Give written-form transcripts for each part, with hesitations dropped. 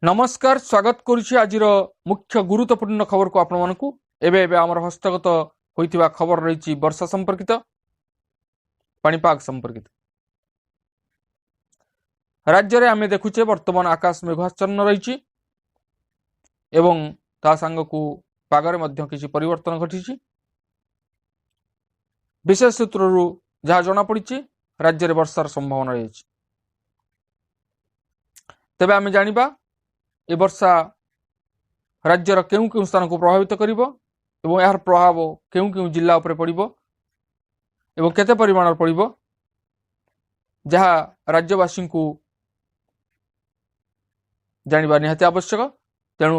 नमस्कार स्वागत करुछि आज मुख्य गुरुत्वपूर्ण खबर को आपण मानकु एबे आमर हस्तगत होइतिबा खबर रही वर्षा संपर्कित पाणीपाग संपर्कित राज्य रे आमे देखुचे वर्तमान आकाश मेघाच्छन्न रही एवं ता सांगकु पागरे मध्य किछि परिवर्तन घटिछि। विशेष सूत्ररु जहा जना पड़िछि राज्य रे वर्षार संभावना रही। तेबे आमे जानिबा ए वर्षा राज्यर केउ केउ स्थान को प्रभावित करिवो एवं यार प्रभाव केउ केउ जिल्ला उपरे पड़िवो एवं केते परिमाण पड़िवो जहा राज्यवासी को जानिबा निहाती आवश्यक। तेणु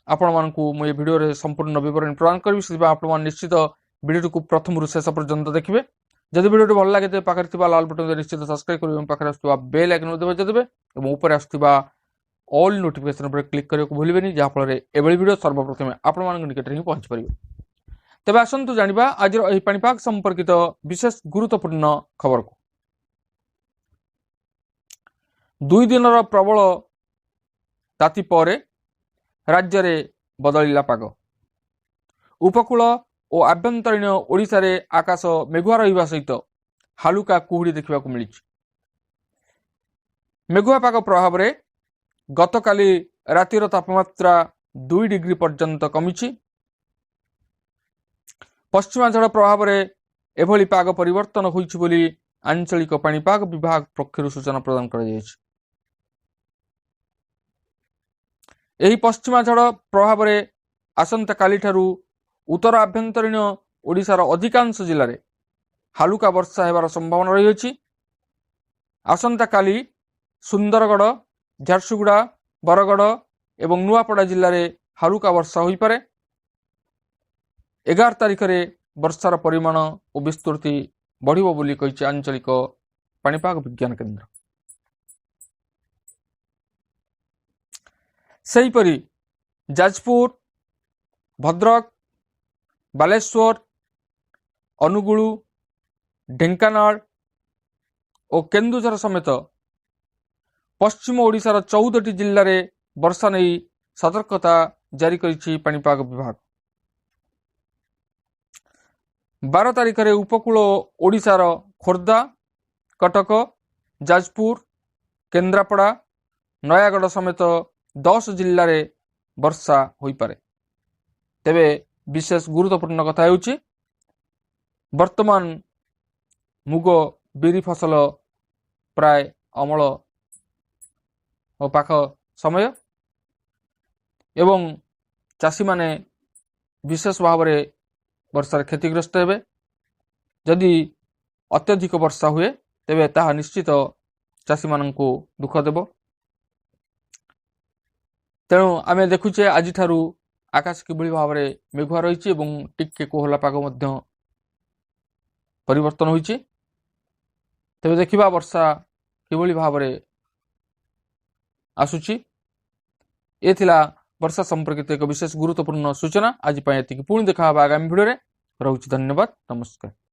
आपण मानकु मु ए वीडियो रे संपूर्ण विवरण प्रदान करबी सेबा आपण मान निश्चित वीडियो को प्रथम रु शेष पर्यंत देखिबे। जदि वीडियो भल लागे ते पाखरे थिबा लाल बटन दे निश्चित सब्सक्राइब करिवे एवं पाखरे आस्तुबा बेल आइकन दबा देबे एवं ऊपर आस्तुबा ऑल नोटिफिकेशन पर क्लिक करने को भूलिबेनी जहा फल एभली वीडियो सर्वप्रथम आपण मान निकट में पहुंच पारे। तेबे आसंतु जानिबा आज एही पाणीपाग संपर्कित विशेष गुरुत्वपूर्ण खबर को। 2 दिन प्रबल ताती परे राज्य रे बदलिला पाग। उपकूल और आभ्यंतरीण ओडिशा रे आकाश मेघुआ रहिबा सहित हालुका कुहुड़ी देखा मिली। मेघुआ पाग प्रभाव रे गतकाली रातिर तापमात्रा 2 डिग्री पर्यंत कमिछि। पश्चिमा झड़ प्रभाव रे एभली पाग परिवर्तन होइछि बोली आंचलिक पाणीपाग विभाग पक्षरु सूचना प्रदान करा जायछि। एही पश्चिमा झड़ प्रभाव रे आसंता काली ठारू उत्तर आभ्यंतरीण ओडिशार अधिकांश जिल्ला रे हालुका वर्षा हेबार संभावना रही अछि। आसंता काली सुंदरगढ़, झारसुगुड़ा, बरगढ़ एवं नुआपड़ा जिल्ला रे हालुका वर्षा होई पारे। 11 तारिख रे वर्षार परिमाण और विस्तृति बढ़िबो बोली कहिछि आंचलिक पाणीपाग विज्ञान केंद्र। सेहीपरि जाजपुर, भद्रक, बालेश्वर, अनुगुलु, ढेंकानाल और केन्दुझर समेत पश्चिम ओडिशार 14टी जिल्ला रे वर्षा नहीं सतर्कता जारी करिछि पाणीपाग विभाग। 12 तारिख रे उपकूल ओडिशार खोर्धा, कटक, जाजपुर, केन्द्रापड़ा, नयागढ़ समेत 10 जिल्ला रे वर्षा होई पारे। तेबे विशेष गुरुत्वपूर्ण कथा हेउछि वर्तमान मुग बिरी फसल प्राय अमल और पाख समय एवं चाषी माने विशेष भाव रे वर्षार क्षतिग्रस्त हेबे। जदि अत्यधिक वर्षा हुए तेबे ताहा निश्चित चाषी माननकु दुख देबो। तेणु आमे देखुचे आज ठारू आकाश किभली भाव रे मेघुआ रही एवं टिके कोहला पाग मध्य परिवर्तन होइछि। तेबे देखिबा वर्षा किभली भाव रे आसुची। ए थिला वर्षा संपर्कित एक विशेष गुरुत्वपूर्ण सूचना। आज पाए एतिकी पुणी देखा आगामी वीडियो रे। रहुछि धन्यवाद, नमस्कार।